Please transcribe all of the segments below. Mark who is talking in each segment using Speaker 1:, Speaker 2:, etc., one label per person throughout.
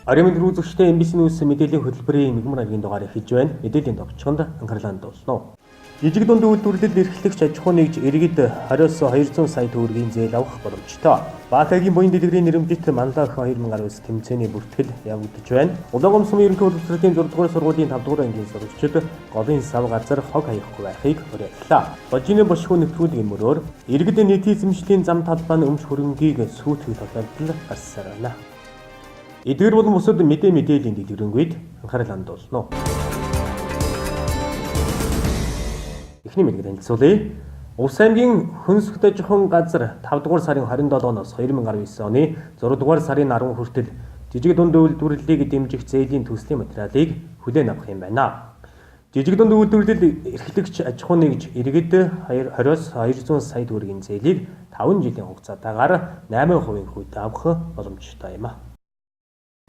Speaker 1: Аримын рүүзэгчтэй MBC NEWS мэдээллийн хөтөлбөрийн мигмар агийн дугаар эхэлж байна. Мэдээллийн товчхонд анхаарлаа хандуулна. Жижиг дунд үйлдвэрлэлд эрхлэгч аж ахуй нэгж иргэд 20-200 сая төгрөгийн зээл авах боломжтой. Баатайгийн буян дэлгэрийн нэрэмжит манлах 2019 тэмцээний бүртгэл явагдаж байна. Улаан сумын ерөнхий боловсролын 6 дугаар сургуулийн 5 дугаар ангийн сурагчид голын сав газар хог хаяхгүй байхыг уриаллаа. Божины бошгүй нэвтрүүлгийн мөрөөр иргэд нийт эзэмшлийн зам талбай нь өмч хөрөнгийг сүйтгэх тохиолдол гарсаар байна. Эдгээр болон бусад мэдээллийн дэлгэрэнгүй анхаарал хандуулна. Эхний мэдээ танилцуулъя. Улс аймгийн хөнсөлт аж ахуйн газар 5 дугаар сарын 27-оос 2019 оны 6 дугаар сарын 10 хүртэл жижиг дунд үйлдвэрлэлийг дэмжих зээлийн төслийн материалыг хүлээн авах юм байна. Жижиг дунд үйлдвэрлэл эрхлэгч аж ахуй нэгж иргэд 20-200 сая төгрөгийн зээлийг 5 жилийн хугацаатаагаар 8% хүлээн авах боломжтой юм.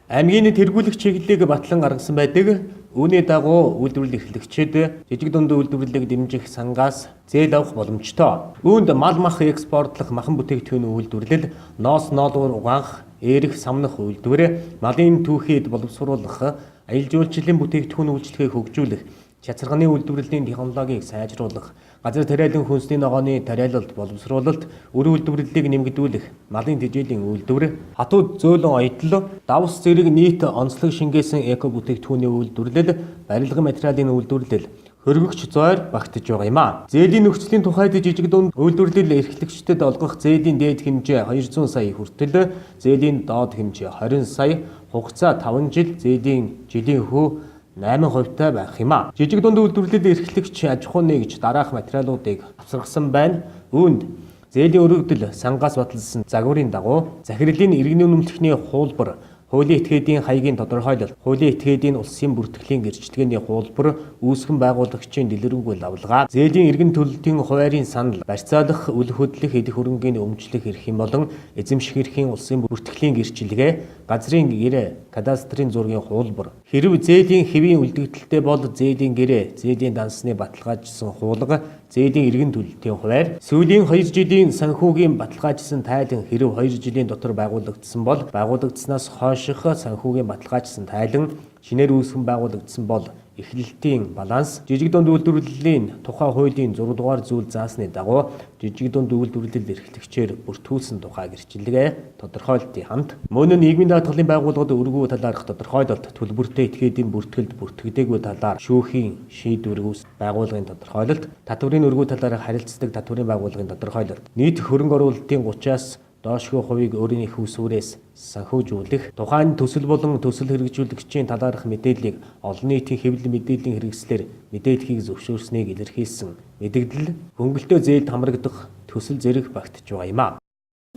Speaker 1: Аймгийн тэргүүлэх чиглэлийг батлан гаргасан байдаг. Үүний дагуу үйлдвэрлэл эрхлэгчид жижиг дунд үйлдвэрлэлийг дэмжих сангаас зээл авах боломжтой. Үүнд мал мах экспортлох махан бүтээгдэхүүн үйлдвэрлэл, ноос ноолуур угаах, эрх самнах үйлдвэр, малын түүхийд боловсруулах, аялал жуулчлалын бүтээгдэхүүн үйлчлэгийг хөгжүүлэх, чацарганы үйлдвэрлэлийн технологиг сайжруулах, газар тариалан хүнсний ногооны тариалалт боловсруулалт, өр үйлдвэрлэлийг нэмэгдүүлэх, малын тэжээлийн үйлдвэр, хатууд зөөлөн оёдол, давс зэрэг нийт онцлог шингээсэн эко бүтээгдэхүүний үйлдвэрлэл, барилгын материалын үйлдвэрлэл, хөргөгч зойр багтаж байгаа юм а. Зээлийн нөхцөлийн тухайд жижиг дунд үйлдвэрлэл эрхлэгчдэд олгох зээлийн дээд хэмжээ 200 сая хүртэл, зээлийн доод хэмжээ 20 сая, хугацаа 5 жил, зээлийн жилийн хүү 8% байх юм а. Жижиг дунд үйлдвэрлэл эрхлэгч аж ахуй нэгж дараах материалуудыг авчиргасан байна. Үүнд зээлийн өргөдөл сангаас баталсан загварын дагуу захирлын иргэний үнэмлэхний хуулбар, хуулийн этгээдийн хаягийн тодорхойлолт, хуулийн этгээдийн улсын бүртгэлийн гэрчлэгээний хуулбар, үүсгэн байгуулагчийн дэлгэрэнгүй лавлгаа, зээлийн иргэн төлөлтийн хуваарийн санал, барьцаалах, үл хөдлөх, идэх хөрөнгийн өмчлөх эрхийн болон эзэмших эрхийн улсын бүртгэлийн гэрчлэгээ, газрын гэрээ, кадастрын зургийн хуулбар, хэрв зээлийн хэвийн үлдэгдэлтэй бол зээлийн гэрээ, зээлийн дансны баталгаажсан хуулга, зээлийн иргэн төлөлтийн хуваар, сүүлийн 2 жилийн санхүүгийн баталгаажсан тайлан хэрв 2 жилийн дотор байгуулагдсан бол байгуулагдсанаас хойших санхүүгийн баталгаажсан тайлан шинээр үүсгэн байгуулагдсан бол эхлэлтийн баланс, жижиг дунд үйлдвэрлэлийн тухай хуулийн 6 дугаар зүйл заасны дагуу жижиг дунд үйлдвэрлэл эрхлэгчээр бүртгүүлсэн тухай гэрчлэгээ тодорхойлтын хамт мөн нийгмийн даатгалын байгууллагад өргөө талаарх тодорхойлолт, төлбөртэй этгээдийн бүртгэлд бүртгэдэггүй талаар шүүхийн шийдвэр байгууллагын тодорхойлолт, татврын өргөө талаарх харилцдаг татврын байгууллагын тодорхойлолт, нийт хөрөнгө оруулалтын 30-аас доошгүй хувийг өөрийнх усүрээс санхүүжүүлэх, тухайн төсөл болон төсөл хэрэгжүүлэгчийн талаарх мэдээллийг олон нийтийн хэвлэл мэдээллийн хэрэгслээр мэдээлэхийг зөвшөөрснийг илэрхийлсэн мэдээлэл хөнгөлтөө зээлд хамрагдах төсөл зэрэг багтаж байгаа юм а.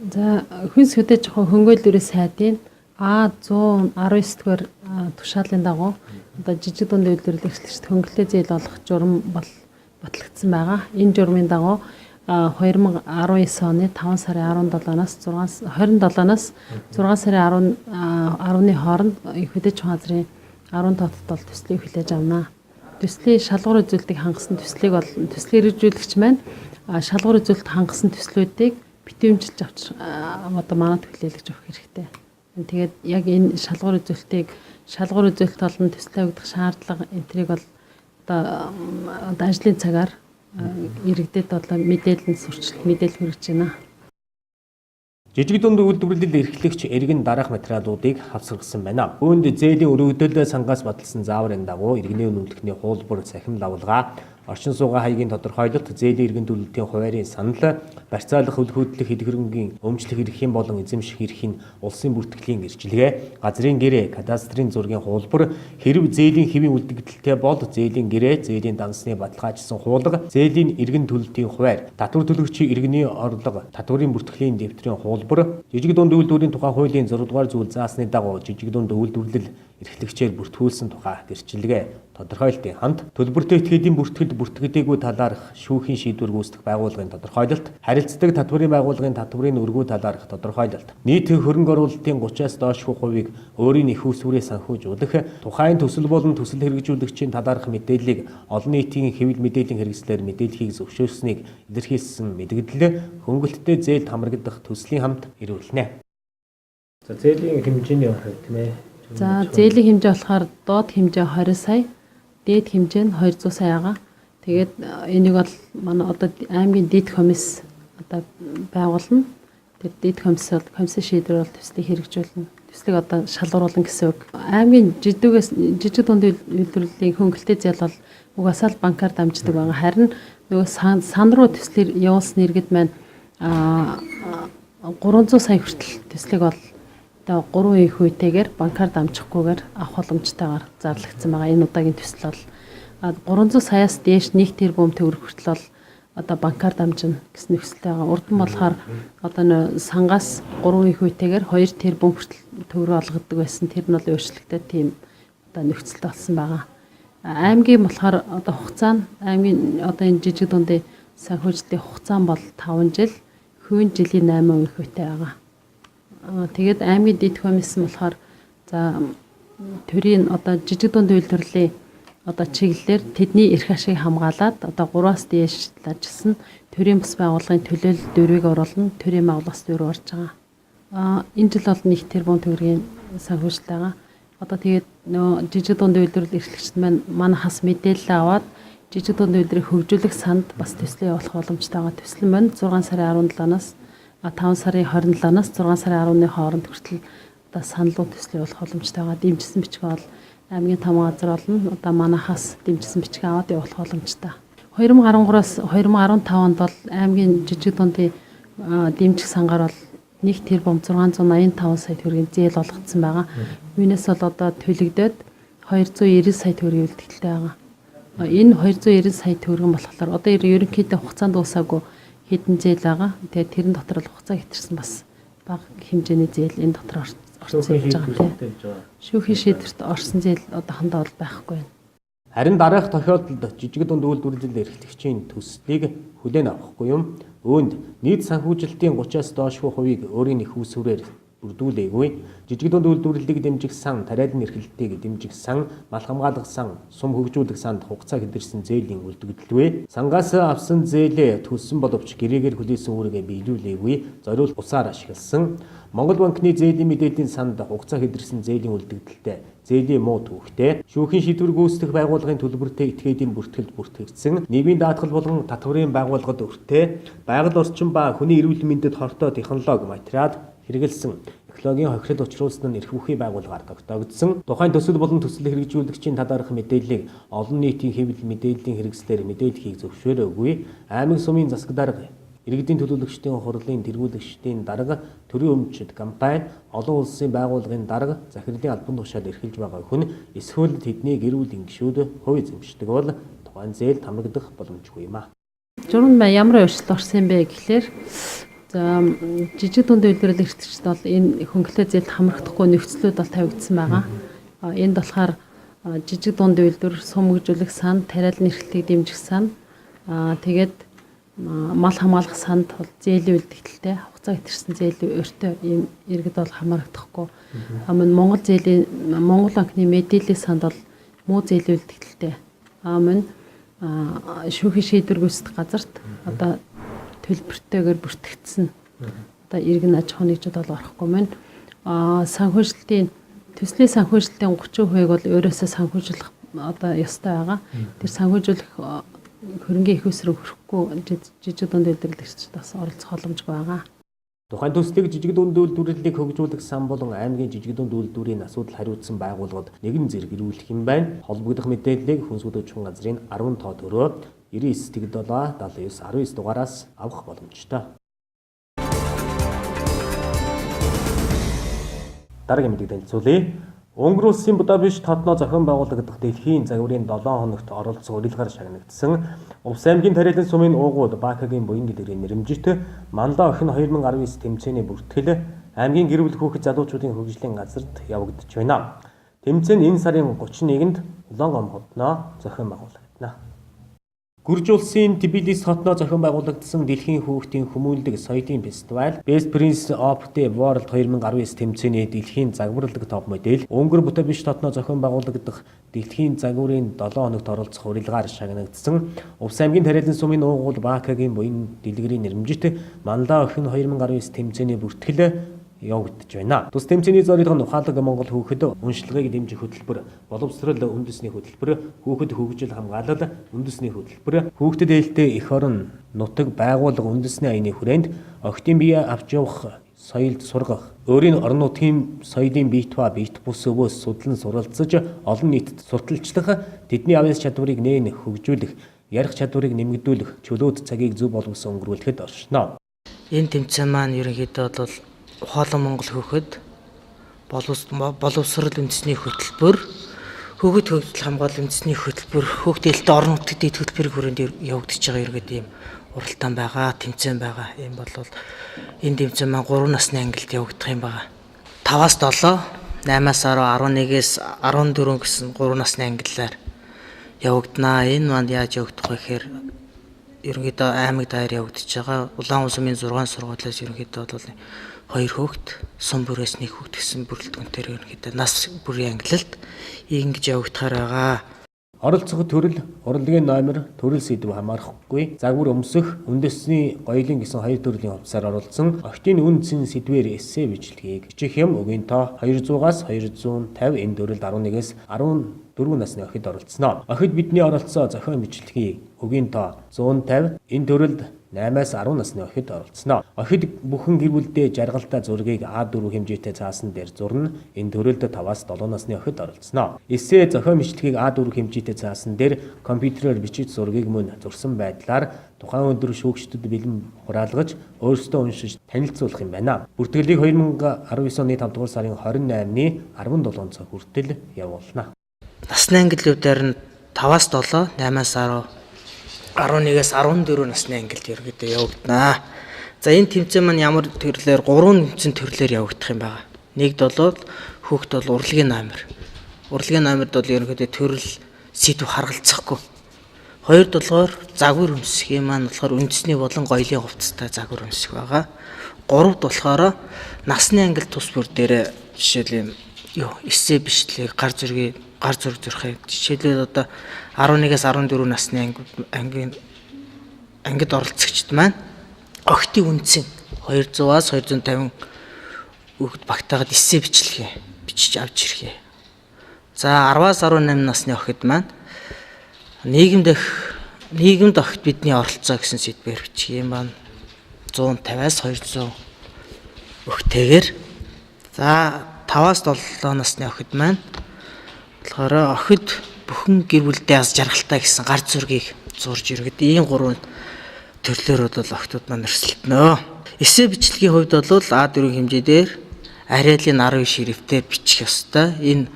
Speaker 2: За хүнс хөдөөж ахуй хөнгөлөлтөрийн сайдын А119-р тушаалын дагуу одоо жижиг дунд үйлдвэрлэл эрхлэгчид хөнгөлөлтөө зээл олох журам батлагдсан байгаа. Энэ журмын дагуу 2019 оны 5 сарын 17-наас 27-наас 6 сарын 10-ны хооронд хөдөөж газрын 10 тооцоод бол төслийг хүлээж авна. Төслийн шалгуур үзүүлэлтийг хангасан төслийг бол төслийн хэрэгжүүлэгч маань шалгуур үзүүлэлт хангасан төслүүдийг битүүмжилж авч одоо манад хүлээлгэж өгөх хэрэгтэй. Тэгээд яг энэ шалгуур үзүүлэлт болон төслийн өгөх шаардлага энтрийг бол одоо ажлын цагаар иргэдэд бодлоо мэдээлэл сурчлах мэдээлэл хүргэж байна.
Speaker 1: Жижиг дунд үйлдвэрлэл эрхлэгч иргэн дараах материалуудыг хавсаргасан байна. Үүнд зээлийн өргөдөл сангаас баталсан зааврын дагуу иргэний үнэмлэхний хуулбар, цахим лавлгаа, орчин суугаа хаягийн тодорхойлолт, зээлийн иргэн төлөлтийн хуваарийн санал, барьцаалах, үл хөдлөх, идэх хөрөнгийн өмчлөх эрхийн болон эзэмших эрхийн улсын бүртгэлийн гэрчлэгээ, газрын гэрээ, кадастрын зургийн хуулбар, хэрв зээлийн хэвийн үлдэгдэлтэй бол зээлийн гэрээ, зээлийн дансны баталгаажсан хуулга, зээлийн иргэн төлөлтийн хуваар, татвар төлөгчийн иргэний орлого, татврын бүртгэлийн дэвтрийн хуулбар, жижиг дунд үйлдвэрийн тухай хуулийн 6 дугаар зүйл заасны дагуу жижиг дунд үйлдвэрлэл эрхлэгчээр бүртгүүлсэн тухай гэрчлэгээ тодорхойлтын хамт төлбөртэй этгээдийн бүртгэлд бүртгэдэггүй талаарх шүүхийн шийдвэр гүйцэтгэх байгууллагын тодорхойлолт, харилцдаг татврын байгууллагын татврын өргөө талаарх тодорхойлолт, нийт хөрөнгө оруулалтын 30-аас доошгүй хувийг өөрийн их усүрээс санхүүжүүлэх, тухайн төсөл болон төсөл хэрэгжүүлэгчийн талаарх мэдээллийг олон нийтийн хэвлэл мэдээллийн хэрэгслээр мэдээлэхийг зөвшөөрснийг илэрхийлсэн мэдээлэл хөнгөлөлттэй зээлд хамрагдах төслийн хамт ирүүлнэ. За зээлийн хэмжээний хувьд тийм ээ
Speaker 2: За зээлийн хэмжээ болохоор доод хэмжээ 20 сая, дээд хэмжээ нь 200 сая байгаа. Тэгээд энийг бол манай одоо аймгийн дэд комисс одоо байгуулна. Тэгээд дэд комиссын шийдвэр бол төслийг хэрэгжүүлнэ. Төслийг одоо шалгаруулна гэсэн үг. Аймгийн жижиг дунд үйлдвэрлэлийн хөнгөлтэй зээл бол угаасаа л банкар дамждаг байгаа. Харин нөгөө сан руу төслийг явуулсан иргэд маань 300 сая хүртэл төслийг бол одоо 3 их үетэйгээр банкар дамжихгүйгээр авах боломжтойгоор зарлагдсан байгаа. Энэ удаагийн төсөл бол 300 саяас дээш 1 тэрбум төгрөг хүртэл бол одоо банкар дамжина гэсэн нөхцөлтэй байгаа. Урд нь болохоор одоо нөө сангаас 3 их үетэйгээр 2 тэрбум хүртэл төгрөг олгодог байсан. Тэр нь бол өөрчлөлттэй тийм одоо нөхцөлт болсон байгаа. Аймгийн болохоор одоо хугацаа нь аймгийн одоо энэ жижиг дундын санхүүжилтийн хугацаа нь бол 5 жил, хувийн жилийн 8 их үетэй байгаа. Тэгээд аймгийн дэд комисс нь болохоор за төрийн одоо жижиг дунд үйлдвэрлэлийн одоо чиглэлээр тэдний эрх ашиг хамгаалаад одоо 3-аас дээш ажилласан төрийн бас байгууллагын төлөөлөл дөрвийг оруулна, төрийн байгууллагаас дөрөв орж байгаа. Энэ жил бол 1 тэрбум төгрөгийн санхүүжилт байгаа. Одоо тэгээд нөө жижиг дунд үйлдвэрлэл эрхлэгчид маань манахаас мэдээлэл аваад жижиг дунд үйлдвэрийг хөгжүүлэх санд бас төсөл явуулах боломжтой байгаа. Төсөл маань 6 сарын 17-наас 5 сарын 27-наас 6 сарын 10-ны хооронд хүртэл одоо саналуу төсөл явуулах боломжтой байгаа. Дэмжсэн бичгээ бол аймгийн 5 газар болно. Одоо манахаас дэмжсэн бичгээ аваад явуулах боломжтой. 2013-аас 2015 онд бол аймгийн жижиг дундын дэмжих сангаар бол 1 тэрбум 685 сая төгрөгийн зээл олгогдсон байгаа. Үүнээс бол одоо төлөгдөөд 290 сая төгрөгийн үлдэгдэлтэй байгаа. Энэ 290 сая төгрөг болохоор одоо ерөнхийдөө хугацаанд дуусаагүй хэдэн зээл байгаа. Тэгээд тэрэн дотор л хугацаа хэтэрсэн бас бага хэмжээний зээл энэ дотор орсон гэж байгаа. Шүүхийн шийдвэрт орсон зээл одоохондоо бол байхгүй байна.
Speaker 1: Харин дараах тохиолдолд жижиг дунд үйлдвэрлэл эрхлэгчийн төслийг хүлээн авахгүй юм. Үүнд нийт санхүүжилтийн 30-аас доошгүй хувийг өөрийн их усүрээр бүрдүүлээгүй. Жижиг дунд үйлдвэрлэлийг дэмжих сан, тариалан эрхлэлтийг дэмжих сан, мал хамгаалах сан, сум хөгжүүлэх санд хугацаа хэдэрсэн зээлийн үлдэгдэлгүй. Сангаас авсан зээлээ төлсөн боловч гэрээгээр хүлээсэн үүргээ биелүүлээгүй. Зориул усаар ашигласан. Монгол банкны зээлийн мэдээллийн санд хугацаа хэдэрсэн зээлийн үлдэгдэлтэй зээлийн муу түүхтэй шүүхийн шийдвэр гүйцэтгэх байгууллагын төлбөртэй этгээдийн бүртгэлд бүртгэгдсэн нийгмийн даатгал болон татврын байгууллагад өртөө байгаль орчин ба хүний эрүүл мэндэд хортой технологи материал хэрэгэлсэн технологийн хохирол учруулсан нь эрх бүхий байгууллагаар тогтоогдсон. Тухайн төсөл болон төсөл хэрэгжүүлэгчийн талаарх мэдээллийг олон нийтийн хэвлэл мэдээллийн хэрэгслээр мэдээллийг зөвшөөрөөгүй. Аймаг сумын засаг дарга иргэдийн төлөөлөгчдийн хурлын тэргүүлэгчдийн дарга, төрийн өмчид компани, олон улсын байгууллагын дарга, захирлын албан тушаал эрхэлж байгаа хүн эсвэл тэдний гэр бүлийн гишүүд хувь эзэмшдэг бол тухайн зээл хамрагдах боломжгүй юм а.
Speaker 2: Журам ямар өөрчлөлт орсон бэ гэхлээр за жижиг дунд үйлдвэрлэл эрхлэгчид бол энэ хөнгөлтэй зээлд хамрагдахгүй нөхцлүүд бол тавигдсан байгаа. Энд болохоор жижиг дунд үйлдвэр, сум хөгжүүлэх сан, тариалан эрхлэлтийг дэмжих сан, тэгээд мал хамгаалах санд бол зээлийн үлдэгдэлтэй хугацаа хэтэрсэн зээлийн өртөө ийм иргэд бол хамрагдахгүй. Монгол банкны мэдээллийн санд бол муу зээлийн үлдэгдэлтэй. Мөн шүүхийн шийдвэр гүйцэтгэх газарт одоо төлбөртэйгээр бүртгэгдсэн одоо иргэн аж ахуйн нэгжүүд бол орохгүй мэн. Санхүүжилтийн төслийн санхүүжилтийн 30% бол өөрөөсөө санхүүжүүлэх одоо ёстой байгаа. Тэр санхүүжүүлэх хөрөнгөний их усрыг хүрэхгүй жижиг дунд үйлдвэрлэгчид бас оролцох боломжгүй байгаа.
Speaker 1: Тухайн төслийг жижиг дунд үйлдвэрлэлийг хөгжүүлэх сан болон аймгийн жижиг дунд үйлдвэрийн асуудал хариуцсан байгууллагад нэгэн зэрэг ирүүлэх юм байна. Холбогдох мэдээллийг Хүнсүд өвчхөн газрын 10 тоо төрөө 99 79 19 дугаараас авах боломжтой. Дараагийн мэдээлэл танилцуулъя. Өнгөр улсын Будапешт хотноо зохион байгуулагдах дэлхийн загварын 7 хоногт оролцох урилгаар шагнагдсан Увс аймгийн тариалан сумын уугууд Баакагийн буян гэлэрийн нэрэмжит Манлаа охин 2019 тэмцээний бүртгэл аймгийн гэр бүл хүүхэд залуучуудын хөгжлийн газарт явагдаж байна. Тэмцээн энэ сарын 31-нд Улаангом хотноо зохион байгуулагдана. Гүрж улсын Тбилис хотноо зохион байгуулагдсан дэлхийн хүүхдийн хүмүүнлэг соёлын фестиваль Best Prince of the World 2019 тэмцээний дэлхийн загварлаг топ модель Өнгөр Будапешт хотноо зохион байгуулагдах дэлхийн загварын 7 хоногт оролцох урилгаар шагнагдсан Увс аймгийн тариалан сумын уугуул Баакагийн буян дэлгэрийн нэрэмжит Манлаа охин 2019 тэмцээний бүртгэл явагдаж байна. Тус тэмцээний зорилго нь ухаалаг Монгол хүүхэд уншлагыг дэмжих хөтөлбөр, боловсрол үндэсний хөтөлбөр, хүүхэд хөгжил хамгаалал үндэсний хөтөлбөр, хүүхдэд ээлтэй эх орон нутаг байгууллага үндэсний аяны хүрээнд охидын бие авч явах соёлд сургах, өөрийн орон нутгийн соёлын биет ба биет бус өвөөс судлан суралцаж олон нийтэд сурталчлах, тэдний авьяас чадварыг нээн хөгжүүлэх, ярих чадварыг нэмэгдүүлэх, чөлөөт цагийг зөв болгосон өнгөрүүлэхэд оршино.
Speaker 3: Энэ тэмцээн маань ерөнхийдөө бол ухаалаг Монгол хүүхэд боловсрол үндэсний хөтөлбөр, хүүхэд хөгжил хамгаалал үндэсний хөтөлбөр, хүүхэд ээлтэй орон нутгийн дэд хөтөлбөрийн хүрээнд явагдаж байгаа ерөнхийдөө ийм уралдаан байгаа, тэмцээн байгаа. Ийм бол энэ тэмцээн маань 3 насны ангилд явагдах юм байгаа. 5-аас 7, 8-аас 10, 11-ээс 14 гэсэн 3 насны ангиллаар явагдана. Энэ манд яаж явагдах вэ гэхээр ерөнхийдөө аймаг даяар явагдаж байгаа. Улаан усмын 6 сургуулиас ерөнхийдөө бол 2 хүүхэд, сум бүрээс 1 хүүхэд гэсэн бүрэлдэхүүнээр ерөнхийдөө нас бүрийн ангилалд ингэж явагдахаар байгаа.
Speaker 1: Оролцох төрөл, урлагийн номер, төрөл сэдв хамаарахгүй, загвар өмсөх, үндэсний гоёлын гэсэн 2 төрлийн хувьсаар оролцсон охидын үн цэн сэдвээр эссе бичлэгийг бичих юм. Үгийн тоо 200-аас 250, энэ төрөлд 11-ээс 14 насны охид оролцсноо. Охид бидний оролцоо зохион бичлэгийг үгийн тоо 150, энэ төрөлд 8-аас 10 насны охид оролцсноо. Охид бүхэн гэр бүлдээ жаргалтай зургийг А4 хэмжээтэй цаасан дээр зурна. Энэ төрөлд 5-аас 7 насны охид оролцсноо. Эссе зохион бичлэгийг А4 хэмжээтэй цаасан дээр компьютероор бичиж зургийг мөн зурсан байдлаар тухайн өдөр шүүгчдэд бэлэн хураалгаж өөрсдөө уншиж танилцуулах юм байна. Бүртгэлийг 2019 оны 5 дугаар сарын 28-ны 17 цаг хүртэл явуулна.
Speaker 3: Насны ангиллуудаар нь 5-аас 7, 8-аас 10, 11-ээс 14 насны ангилд ерөнхийдөө явагдана. За энэ тэмцээн маань ямар төрлөөр 3 тэмцээн төрлөөр явагдах юм байна. Нэгд бол хүүхэд бол урлагийн номер. Урлагийн номерд бол ерөнхийдөө төрөл сэдв харгалзахгүй. Хоёрд болохоор загвар өмсөх юм маань болохоор үндэсний болон гоёлын хувцастай загвар өмсөх байгаа. Гуравд болохоор насны ангил тус бүр дээр жишээл юм эссе бичлэг, гар зургийг гар зураг зурхыг жишээлбэл одоо 11-ээс 14 насны ангид оролцогчд маань охидын үнцэн 200-аас 250 хүүхэд багтаагаад эссе бичлэгээ бичиж авч ирэхээ. За 10-аас 18 насны охид маань нийгэмд охид бидний оролцоо гэсэн сэдвээр бичих юм байна. 150-аас 200 охидтэйгээр. За 5-аас 7 насны охид маань болохоор охид бүхэн гэр бүлдээ аз жаргалтай гэсэн гар зургийг зурж иргэд ийм 3 төрлөөр бол охидууд маань өрсөлдөнө. Эссе бичлэгийн хувьд бол А4 хэмжээгээр ариалын 19 шрифтээр бичих ёстой. Энэ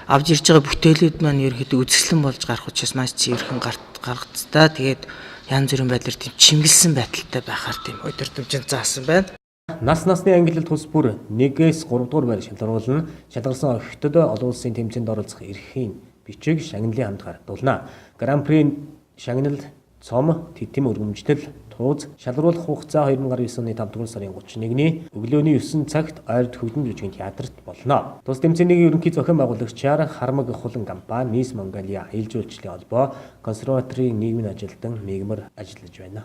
Speaker 3: авж ирж байгаа бүтээлүүд маань ерөнхийдөө үзэсгэлэн болж гарах учраас маш цэвэрхэн гаргацтай. Тэгээд янз бүрийн байдлаар тийм чимгэлсэн байдалтай байхаар тийм өдөртөмжөнд заасан байна.
Speaker 1: Насны ангиллалд тус бүр 1-ээс 3 дугаар байр шалгаруулна. Шалгарсан охидод олон улсын тэмцээнд оролцох эрхийн бичиг шагналын хамт гардуулна. Гран-при шагнал, цом, титэм өргөмжлөл, тууз, шалгаруулах хугацаа 2019 оны 5 дугаар сарын 31-ний өглөөний 9 цагт ойрд хөгжим жүжигний театрт болно. Тус тэмцээний ерөнхий зохион байгуулагчаар Хармаг хулан компани, Мисс Монголиа аял жуулчлалын холбоо, консерваторийн нийгмийн ажилтан мигмар ажиллаж байна.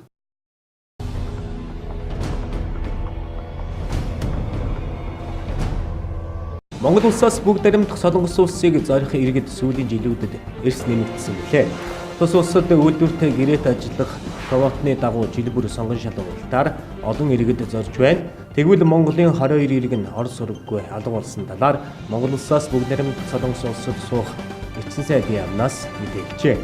Speaker 1: Монгол улсаас бүгд баримтах Солонгос улсыг зорих иргэд сүүлийн жилүүдэд эрс нэмэгдсэн билээ. Тус улсад үйлдвэртэй гэрээт ажиллах квотны дагуу жил бүр сонгон шалгуулалтаар олон иргэд зорж байна. Тэгвэл Монголын 22 иргэн нь орос сургаггүй алга болсон талаар Монгол улсаас бүгд баримтах Солонгос улсад суух эцсийн сайдын яамнаас мэдээлжээ.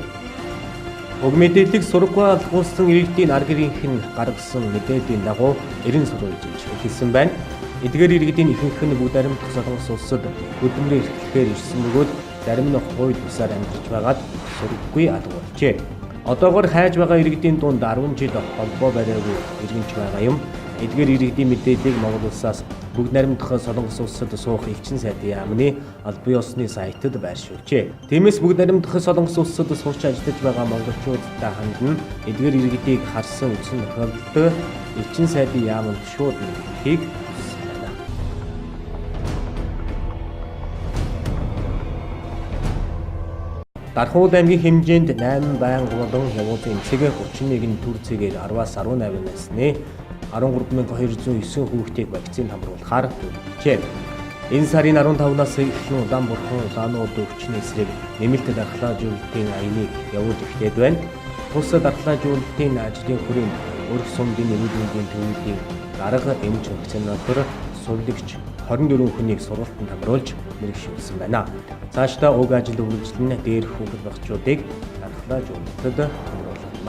Speaker 1: Уг мэдээллийг сургаггүй алгуулсан иргэдийн ар гэрийнх нь гаргасан мэдээллийн дагуу 90 сурвалж хэлсэн байна. Эдгээр иргэдийн ихэнх нь бүгд баримтах Солонгос улсад хөдөлмөрийн эрхлэхээр ирсэн бөгөөд зарим нь хууль бусаар амьдарч байгаад сургаггүй алга болжээ. Одоогоор хайж байгаа иргэдийн дунд 10 жил холбоо бариагүй иргэнч байгаа юм. Эдгээр иргэдийн мэдээллийг Монгол улсаас бүгд баримтах Солонгос улсад суух элчин сайдын яамны албан ёсны сайтад байршуулжээ. Тиймээс бүгд баримтах Солонгос улсад сурч ажиллаж байгаа монголчуудтай хандна эдгээр иргэдийг харсан үсэн тохиолдолд элчин сайдын яамд шууд нэмэхийг Дархуул аймгийн хэмжээнд 8 байнга болон явуулын цэгээр 31 төр цэгээр 10-аас 18 насны 13,209 хүүхдийг вакцин хамруулахаар төлөвлөжээ. Энэ сарын 15-наас эхлэн удаан бурхан улаанууд өвчний эсрэг нэмэлт дархлаажуулалтын аяныг явуулж эхлээд байна. Тус дархлаажуулалтын ажлын хүрээнд өрх сумдын нэмэлтийн төвүүдийн дарга эмч вакцинатор сувлагч 24 хүнийг сургалтанд хамруулж мэргэшүүлсэн байна. Цаашдаа уг ажил үргэлжлэн дээрх хүүхэд багцуудыг дархлаажуулалтад хамруулах юм.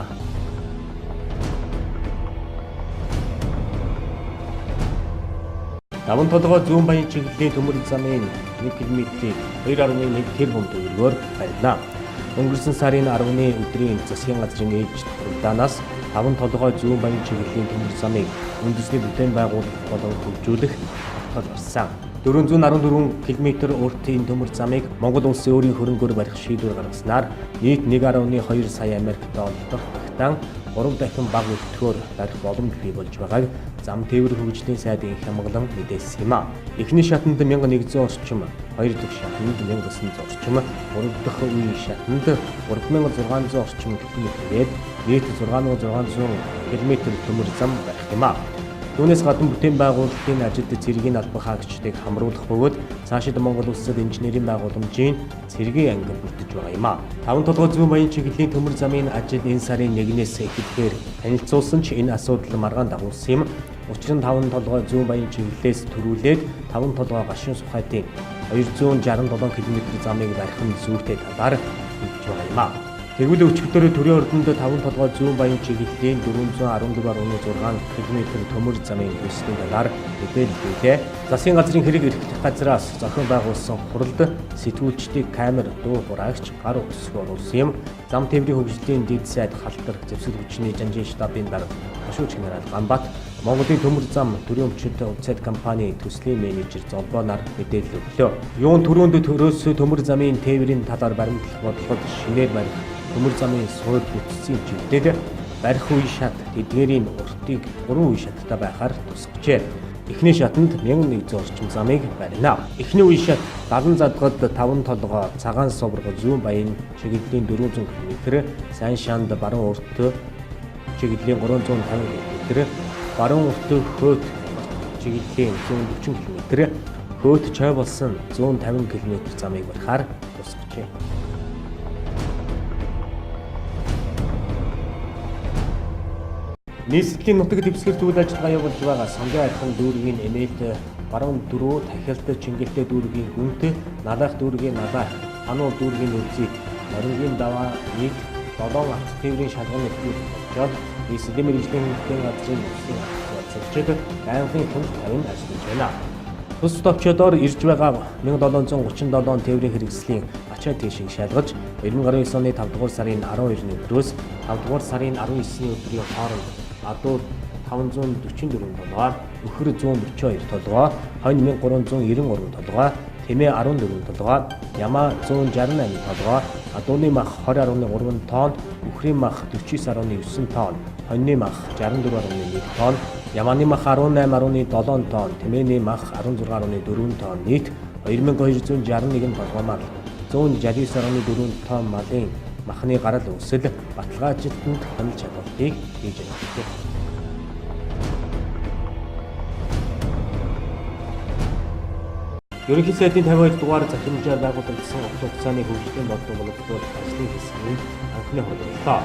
Speaker 1: Даван толгой зүүн баян чиглэлийн төмөр замын 1 км-ийг 2.1 тэрбум төгрөгөөр барьлаа. Өнгөрсөн сарын 10-ны өдрийн засгийн газрын ээлжид уралдаанаас даван толгой зүүн баян чиглэлийн төмөр замыг үндэсний бүтээн байгуулалт болон хөгжүүлэх тогтоол гарсан. 414 км уртын төмөр замыг Монгол улсын өөрийн хөрөнгөөр барих шийдвэр гаргаснаар нийт 1.2 сая Америк доллар багтаан 3 дахин бага өртгөөр барих боломж бий болж байгааг зам тээвэр хөгжлийн сайдын хямглан мэдээлсэн юм а. Эхний шатанд 1100 орчим, хоёр дахь шатанд 1900 орчим, гурав дахь үеийн шатанд 3600 орчим км-ээр нийт 6600 км төмөр зам барих юм а. Түүнээс гадна бүтээн байгуулалтын ажилд цэргийн албан хаагчдыг хамруулах бөгөөд цаашид Монгол улсад инженерийн байгууламжийн цэргийн анги бүрдэж байгаа юм а. Таван толгой зүүн баян чиглэлийн төмөр замын ажил энэ сарын 1-ээс эхлэхээр танилцуулсан ч энэ асуудал маргаан дагуулсан юм. Учир нь таван толгой зүүн баян чиглэлээс төрүүлээд таван толгой гашуун сухатын 267 км замыг барих нь зүйтэй талаар хэлж байгаа юм а. Тэгвэл өчигдөр төрийн ордонд таван толгой зүүн баян чиглэлийн 414.6 км төмөр замын төслийн талаар мэдээлэл өгье. Засгийн газрын хэрэг эрхлэх газраас зохион байгуулсан хуралд сэтгүүлчдийг камер, дуу хураагч, гар утасгүй оруулсан юм. Зам тээврийн хөгжлийн дэд сайд халтар зэвсэг хүчний жанжин штабын дарга Хошууч генерал Ганбат, Монголын төмөр зам төрийн өмчит увцайд компани төслийн менежер Золбоо нар мэдээлэл өглөө. Юун түрүүнд төрөөс төмөр замын тээврийн талаар баримтлах бодлогод шинээр барих төмөр замын суур бүтцийн чиглэлд барих үе шат тэдгээрийн уртыг 3 үе шаттай байхаар тусгажээ. Эхний шатанд 1100 орчим замыг барина. Эхний үе шат Галан задгад таван толгой цагаан сувраг зүүн баян чиглэлийн 400 км, сайн шанд баруун урт чиглэлийн 350 км, баруун урт хөөт чиглэлийн 140 км, хөөт чой болсон 150 км замыг барихаар тусгажээ. Нийслэлийн нутаг дэвсгэр зүйл ажиллагаа явуулж байгаа Сонгон архин дүүргийн эмээлт баруун дөрөв тахилт чингэлтэй дүүргийн хүнт налах дүүргийн налах хануу дүүргийн үлзий морингийн даваа нийт 7 авц тээврийн шалган нэвтрүүлж болжоод нийслэлийн мэргэжлийн хөтөлбөрийн газрын үсгийн цэгчид байнгын хүнд тавин ажиллаж байна. Тус товчдоор ирж байгаа 1737 тээврийн хэрэгслийн ачаа тийшийг шалгаж 2019 оны 5 дугаар сарын 12-ны өдрөөс 5 дугаар сарын 19-ны өдрийн хооронд адуу 544 толгой, өхөр 142 толгой, хонь 1393 толгой, тэмээ 14 толгой, ямаа 168 толгой, адууны мах 20.3 тонн, өхрийн мах 49.9 тонн, хоньны мах 64.1 тонн, ямааны мах 18.7 тонн, тэмээний мах 16.4 тонн, нийт 2261 толгой мал, 169.4 тонн малын махны гарал үүсэл баталгаа ажилтнанд хяналт чадварыг хийж өгсөн. Ерөнхий сайдын 52 дугаар захирамжаар байгуулагдсан урт хугацааны хөгжлийн бодлого боловсруулах ажлын хэсгийн анхны хурлаа.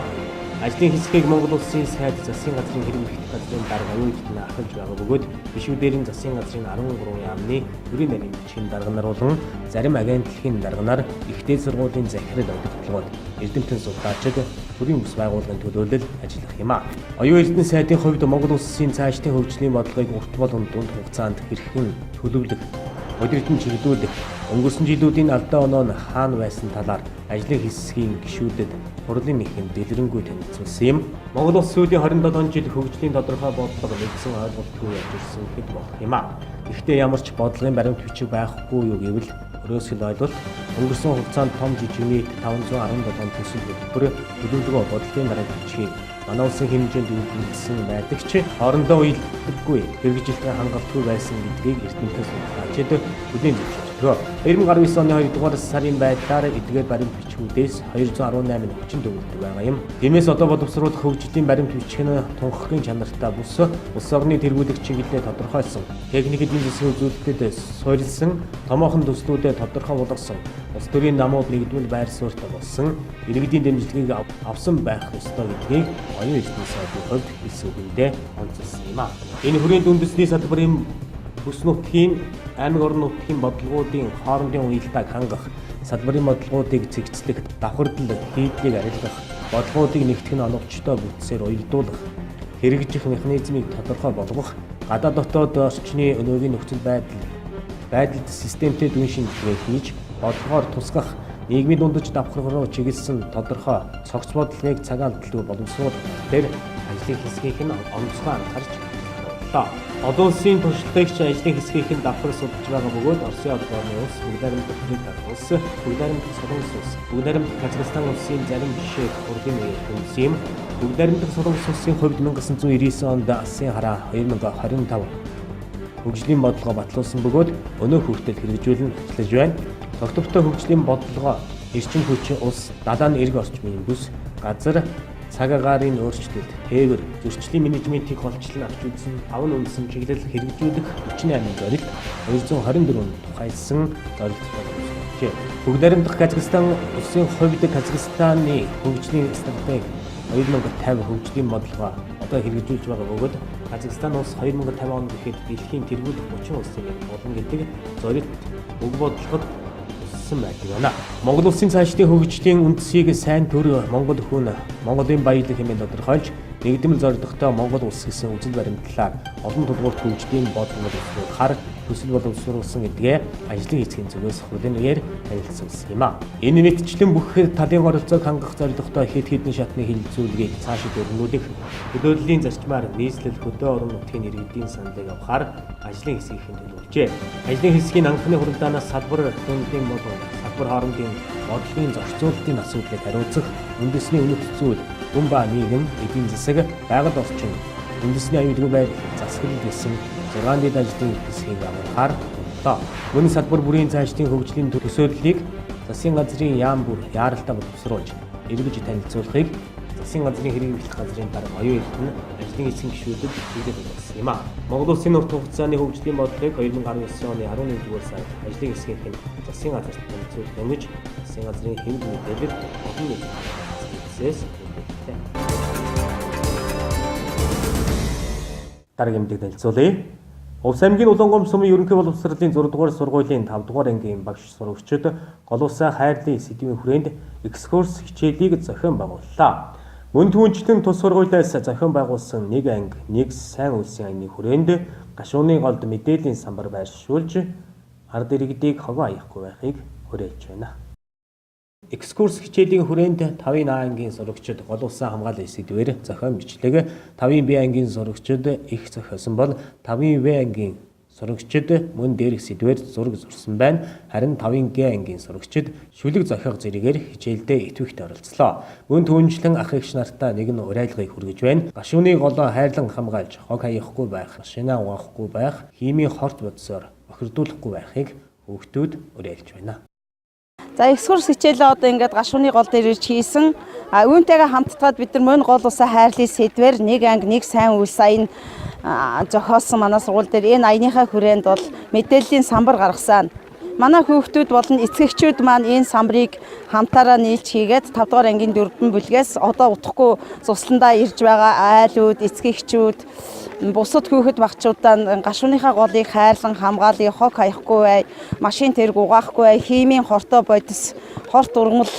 Speaker 1: Ажлын хэсгийг Монгол улсын сайд засгийн газрын хэрэг эрхлэх газрын дарга оюутан ахалж байгаа бөгөөд гишүүдэрийн засгийн газрын 13 яамны төрийн нарийн бичгийн дарга нар болон зарим агентлагийн дарга нар ихтэй сургуулийн захирал удирдлагууд эрдэмтэн судлаачид төрийн бүс байгууллагын төлөөлөл ажиллах юм а. Оюун эрдэнэ сайдын хувьд Монгол улсын цаашдын хөгжлийн бодлогыг урт болон дунд хугацаанд хэрхэн төлөвлөх, удирдан чиглүүлэх, өнгөрсөн жилүүдийн алдаа оноо нь хаана байсан талаар ажлын хэсгийн гишүүдэд хурлын нэхэнд дэлгэрэнгүй танилцуулсан юм. Монгол улс сүүлийн 27 жил хөгжлийн тодорхой бодлого нэгдсэн ойлголтгүй явж ирсэн хэд болох юм а. Гэхдээ ямар ч бодлогын баримт бичиг байхгүй юу гэвэл өрөөсгөл ойлголт өнгөрсөн хугацаанд том жижигний 517 төсөл хөтөлбөр төлөвлөгөө бодлогын баримт бичгийг манай улсын хэмжээнд үйлдвэрлэсэн байдаг ч хоорондоо уялддаггүй хэрэгжилтийн хангалтгүй байсан гэдгийг эрдэмтэн судлаачид бүлээн зөвшөөрсөн. өгдөг. 2019 оны 2 дугаар сарын байдлаар эдгээр баримт бичгүүдээс 218 нь хүчин төвлөрдөг байгаа юм. Тиймээс одоо боловсруулах хөгжлийн баримт бичиг нь тунхаглын чанартай бус улс орны тэргүүлэх чиглэлээ тодорхойлсон. Техникийн засгийн үзүүлэлтэд суурилсан томоохон төслүүдэд тодорхой болгосон. Улс төрийн намууд нэгдмэл байр суурьтай болсон иргэдийн дэмжлэгийг авсан байх ёстой гэдгийг оюун эрдэнэ сайдын хувьд хэлсэн үгэндээ онцлсан юм а. Энэ хүрээнд үндэсний салбарын бүс нутгийн аймаг орон нутгийн бодлогуудын хоорондын уялдааг хангах, салбарын бодлогуудыг цэгцлэх, давхардал хийдлийг арилгах, бодлогуудыг нэгтгэх нь оновчтой бүтцээр уялдуулах, хэрэгжих механизмыг тодорхой болгох, гадаад дотоод орчны өнөөгийн нөхцөл байдалд системтэй дүн шинжилгээ хийж, бодлогоор тусгах, нийгмийн дундаж давхар руу чиглэсэн тодорхой цогц бодлогыг цагаан төлөв боловсруулах дээр ажлын хэсгийнх нь онцгой анхаарч байна. Олон улсын туршлагч ажлын хэсгийнх нь давхар судалж байгаа бөгөөд Оросын холбооны улс, Бүгд найрамдах улс, Бүгд найрамдах Солонгос улс, Бүгд найрамдах Казахстан улсын зарим жишээ урлагийн үндэс юм. Бүгд найрамдах Солонгос улсын хувьд 1999 онд Алсын хараа 2025 хөгжлийн бодлогоо батлуулсан бөгөөд өнөө хүртэл хэрэгжүүлэн ажиллаж байна. Тогтвортой хөгжлийн бодлогоо эрчим хүчин улс, далайн эрг орчмын бүс, газар, цаг агаарын өөрчлөлт, хэвэр, зөрчлийн менежментийг голчлон авч үзсэн 5 үндсэн чиглэл хэрэгжүүлэх 48 зорилт 224 тухайлсан зорилт боловсруулжээ. Бүгд найрамдах Казахстан улсын хувьд Казахстаны хөгжлийн стратеги 2050 хөгжлийн бодлогоо одоо хэрэгжүүлж байгаа бөгөөд Казахстан улс 2050 он гэхэд дэлхийн тэргүүлэх 30 улсын болно гэдэг зорилт өг бодлогод байдаг байна. Монгол улсын цаашдын хөгжлийн үндсийг сайн төр Монгол хүн Монголын баялаг хэмээн тодорхойлж нэгдмэл зорилготой Монгол улс гэсэн үзэл баримтлаар олон тулгуурт хөгжлийн бодлогоор төсөл боловсруулсан гэдгээ ажлын хэсгийн зүгээс хүлээнээр танилцсан юм а. Энэ нийтчлэн бүх талын оролцоог хангах зорилготой хэд хэдэн шатны хилцүүлгийг цаашид өргөнүүлэх, хөдөлгөөний зарчмаар нийслэл хөдөө орон нутгийн иргэдийн саналыг авахар ажлын хэсгийн төлөвлөжээ. Ажлын хэсгийн анхны хуралдаанаас салбар дундын болон салбар хоорондын бодлогын зохицуулалтын асуудлыг хариуцах, үндэсний үнэт зүйл, хүн ба нийгэм, эдийн засаг, байгаль орчин, үндэсний аюулгүй байдал, засаглал гэсэн 6 дэд ажлын хэсгийг амархаар боллоо. Мөн салбар бүрийн цаашдын хөгжлийн төсөөллийг засгийн газрын яам бүр яаралтай боловсруулж, эргэж танилцуулахыг засгийн газрын хэрэглэх газрын дарга оюун эрдэнэ ажлын хэсгийн гишүүдэд чиглэл болгосон юм а. Монгол улсын урт хугацааны хөгжлийн бодлогыг 2019 оны 11-р сард ажлын хэсгийнх нь засгийн газарт танилцуулах нэмж засгийн газрын хэвлэл мэдээлэл олон нийтийн хэсгээс үлдээжээ. Дараагийн мэдээлэл танилцуулъя. Улс аймгийн Улаангомс сумын ерөнхий боловсролын 6 дугаар сургуулийн 5 дугаар ангийн багш сурагчид гол улсаа хайрлын сэдвийн хүрээнд экскурс хичээлийг зохион байгууллаа. Мөн түүнчлэн тус сургуулиас зохион байгуулсан нэг анги, нэг сайн үйлсийн аяны хүрээнд гашууны голд мэдээллийн самбар байршуулж ард иргэдийг хогоо аяхгүй байхыг хүрээлж байна. Экскурс хичээлийн хүрээнд 5-ын А ангийн сурагчид гол улсаа хамгаалах сэдвээр зохион бичлэг, 5-ын Б ангийн сурагчид их зохиосон бол 5-ын В ангийн сурагчид мөн дээрх сэдвээр зураг зурсан байна. Харин 5-ын Г ангийн сурагчид шүлэг зохиох зэрэгээр хичээлдээ итвэхт оролцлоо. Мөн түүнчлэн ах эгч нартай нэгэн уриалгыг хүргэж байна. Гашууны голоо хайрлан хамгаалж, хог хаяхгүй байх, машинаа угаахгүй байх, химийн хорт бодсоор бохирдуулахгүй байхыг хүүхдүүд уриалж байна.
Speaker 4: За экскурс хичээлээ одоо ингээд гашууны гол дээр ирж хийсэн. Үүнтэйгээ хамтдаад бид нар мөн гол улсаа хайрлын сэдвээр нэг анги, нэг сайн үйлс аян зохиосон манай сургууль дээр энэ аяныхаа хүрээнд бол мэдээллийн самбар гаргасан. Манай хүүхдүүд болон эцэгчүүд маань энэ самбарыг хамтаараа нийлж хийгээд 5 дугаар ангийн 4 бүлгээс одоо утгагүй цусландаа ирж байгаа айлууд, эцэгчүүд, бусад хүүхэд багчуудаа гашууныхаа голыг хайрлан хамгаалъя, хог хаяхгүй бай, машин тэрг угаахгүй бай, химийн хортой бодис, хорт ургамал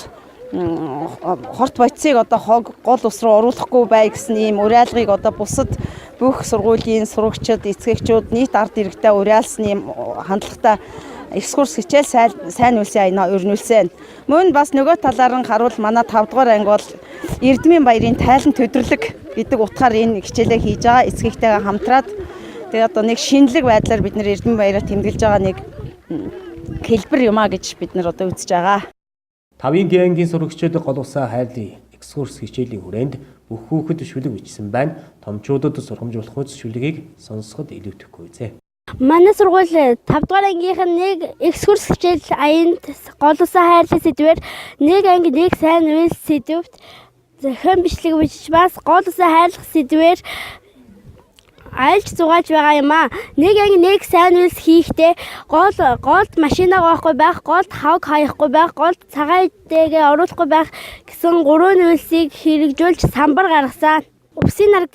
Speaker 4: хорт бодисыг одоо гол ус руу оруулахгүй бай гэсэн ийм уриалгыг одоо бусад бүх сургуулийн сурагчид, эцэгчүүд нийт ард иргэдэд уриалсан ийм хандлагатай экскурс хичээл сайн үйлсийн аяна өрнүүлсэн. Мөн бас нөгөө талаар нь харуул манай 5 дугаар анги бол Эрдмийн баярын тайлан төдрлөг гэдэг утгаар энэ хичээлээ хийж байгаа. Эцгийгтэйгээ хамтраад тэгээ одоо нэг шинэлэг байдлаар бид нэр Эрдмийн баяраа тэмдэглэж байгаа нэг хэлбэр юм а гэж бид нар одоо үзэж байгаа.
Speaker 1: 5-ын Г ангийн сурагчид гол усаа хайрлын экскурс хичээлийн хүрээнд бүх хүүхэд шүлэг бичсэн байна. Томчуудад сургамжуулахуйц шүлгийг сонсоход илүүтэхгүй үзье.
Speaker 5: Манай сургууль 5 дугаар ангийнх нь нэг экскурс хичээл аянд гол усан хайрлын сэдвээр нэг анги нэг сайн үйл сэдвт зохион бичлэг бичиж бас гол усан хайрлах сэдвээр айлч зугааж байгаа юм аа. Нэг анги нэг сайн үйлс хийхдээ голд машинаа авахгүй байх, голд хавг хаяхгүй байх, голд цагаан идээгээ оруулахгүй байх гэсэн 3 үйлсийг хэрэгжүүлж самбар гаргасан. Өвсийн ард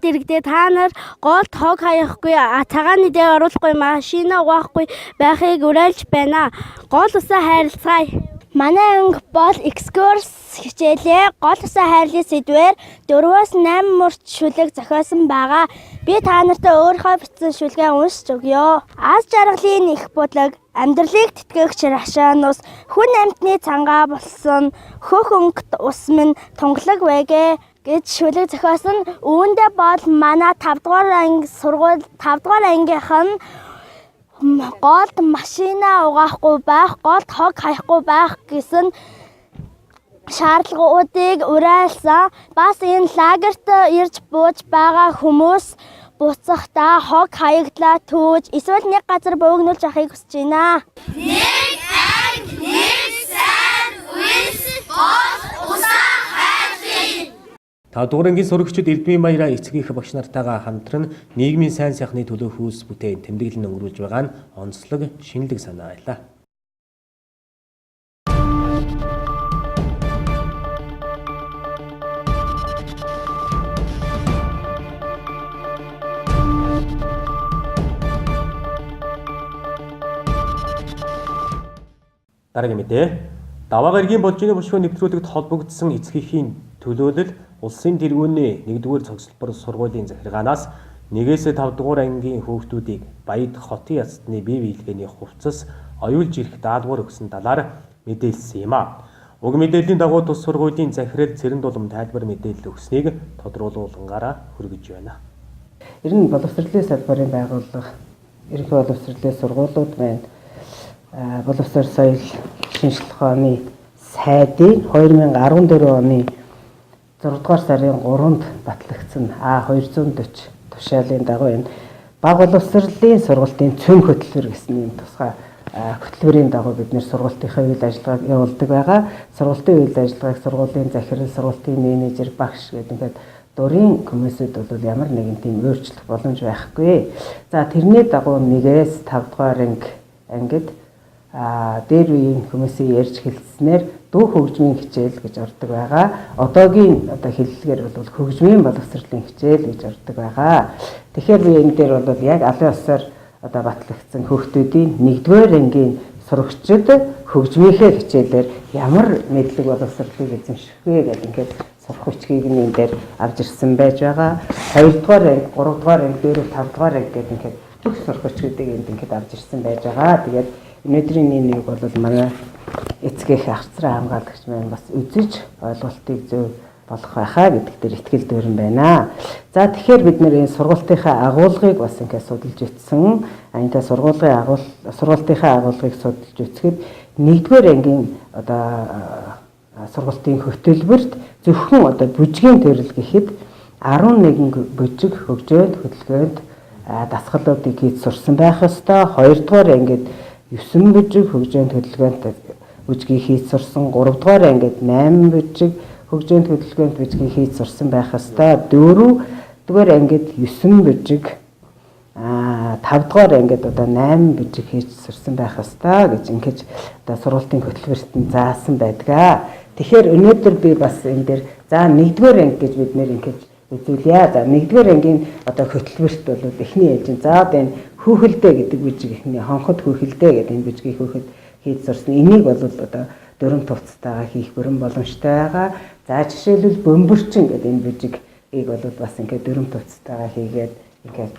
Speaker 5: иргэдээ та нар голд хог хаяхгүй, цагаан идээ оруулахгүй, машинаа угаахгүй байхыг уриалж байна. Гол усан хайрлцгаая. Манай анги бол экскурс хичээлээ гол усан хайрлын сэдвээр 4-8 мурт шүлэг зохиосон байгаа. Би та нартай өөрийнхөө бичсэн шүлгээ уншиж өгье. Аз жаргалын их будлаг, амьдралыг тэтгэгч рашаанус, хүн амьтны цангаа болсон, хөх өнгөт ус минь тунгалаг байгээ гэж шүлэг зохиосон. Үүндээ бол манай 5 дугаар анги сургууль 5 дугаар ангийнх нь голд машинаа угаахгүй байх, голд хог хаяхгүй байх гэсэн шаардлагуудыг уриалсан. Бас энэ лагерт ирж бууж байгаа хүмүүс буцахдаа хог хаягдлаа түүж эсвэл нэг газар бөөгнүүлж авахыг хүсэж байна. Нэг анги, нэг сайн үйлс гол усан хайрлын.
Speaker 1: 5 дугаар ангийн сурагчид элдмийн баяраа эцгийнх багш нартайгаа хамтран нийгмийн сайн сайхны төлөө хүйс бүтээн тэмдэглэн өнгөрүүлж байгаа нь онцлог шинэлэг санаа байлаа. Дараагийн мэдээ. Даваа гарагийн болжны бүшгүй нэвтрүүлэгт холбогдсон эцгийнхээ төлөөлөл улсын тэргүүний 1-р цогцлбор сургуулийн захиргаанаас 1-5 дугаар ангийн хүүхдүүдийг Баяд хотын яцны бие биелгээний хувцас оюулж ирэх даалгавар өгсөн талаар мэдээлсэн юм а. Уг мэдээллийн дагуу тус сургуулийн захирал Цэрэн Дулам тайлбар мэдээлэл өгснийг тодруулуулангаараа хүргэж байна.
Speaker 6: Ер нь боловсролын салбарын байгууллага, ерөнхий боловсролын сургуулиуд байна. Боловсрол соёл шинжилх ухааны сайдын 2014 оны 6 дугаар сарын 3-нд батлагдсан А240 тушаалын дагуу энэ баг боловсролын сургалтын цөм хөтөлбөр гэсэн юм тусгай хөтөлбөрийн дагуу бид нэр сургалтынхаа үйл ажиллагааг явуулдаг байгаа. Сургалтын үйл ажиллагааг сургуулийн захирал, сургалтын менежер, багш гэдэг ингээд дурын хүмүүсүүд бол ямар нэгэн тийм өөрчлөх боломж байхгүй. За тэрний дагуу 1-5 дугаар ангид дээр үеийн хүмүүсийн ярьж хэлснээр дүү хөгжмийн хичээл гэж ордог байгаа. Одоогийн хэллэгээр бол хөгжмийн боловсролын хичээл гэж ордог байгаа. Тэгэхээр би энэ дээр бол яг алын ёсоор батлагдсан хүүхдүүдийн 1-р ангийн сурагчид хөгжмийнхээ хичээлээр ямар мэдлэг боловсролыг эзэмших вэ гэдэг ингээд сурах хүчгийг энэ дээр авч ирсэн байж байгаа. 2-р анги, 3-р анги, 4-5 дугаар анги гэдэг ингээд бүх сурах хүчүүдийг энд ингээд авч ирсэн байж байгаа. Тэгээд өнөөдрийн нэг бол манай эцгийнх ахцраа хамгаалагч маань бас үзэж ойлголтыг зөв болох байхаа гэдэгт итгэл дүүрэн байна. За тэгэхээр бид нэр энэ сургалтынхаа агуулгыг бас ингээд судалж ütсэн. Антай сургалтынхаа агуулгыг судалж үцхэд 1-р ангийн сургалтын хөтөлбөрт зөвхөн бүжгийн төрөл гэхэд 11 бүжиг хөгжөөнд хөдөлгөөнд дасгалуудыг хийж сурсан байх ёстой. 2-р ангид 9 бүжиг хөгжөөнд хөдөлгөөнд бүжгийг хийж сурсан, 3-р ангид 8 бүжиг хөгжөөнд хөдөлгөөнд бүжгийг хийж сурсан байх ёстой. 4-р ангид 9 бүжиг 5-р ангид 8 бүжиг хийж сурсан байх ёстой гэж ингэж сургалтын хөтөлбөрт нь заасан байдаг. Тэгэхээр өнөөдөр би бас энэ дээр за 1-р анги гэж бид нэр ингэж үзүүлье. За 1-р ангийн хөтөлбөрт бол эхний ээлжин за энэ хүүхэлдэ гэдэг бүжиг ихний хонхот хүүхэлдэ гэдэг энэ бүжгийг хүүхэд хийж сурсан. Энийг бол дөрөм тувцтайгаа хийх бүрэн боломжтой байгаа. За жишээлбэл бөмбөрчин гэдэг энэ бүжигийг бол бас ингээд дөрөм тувцтайгаа хийгээд ингээд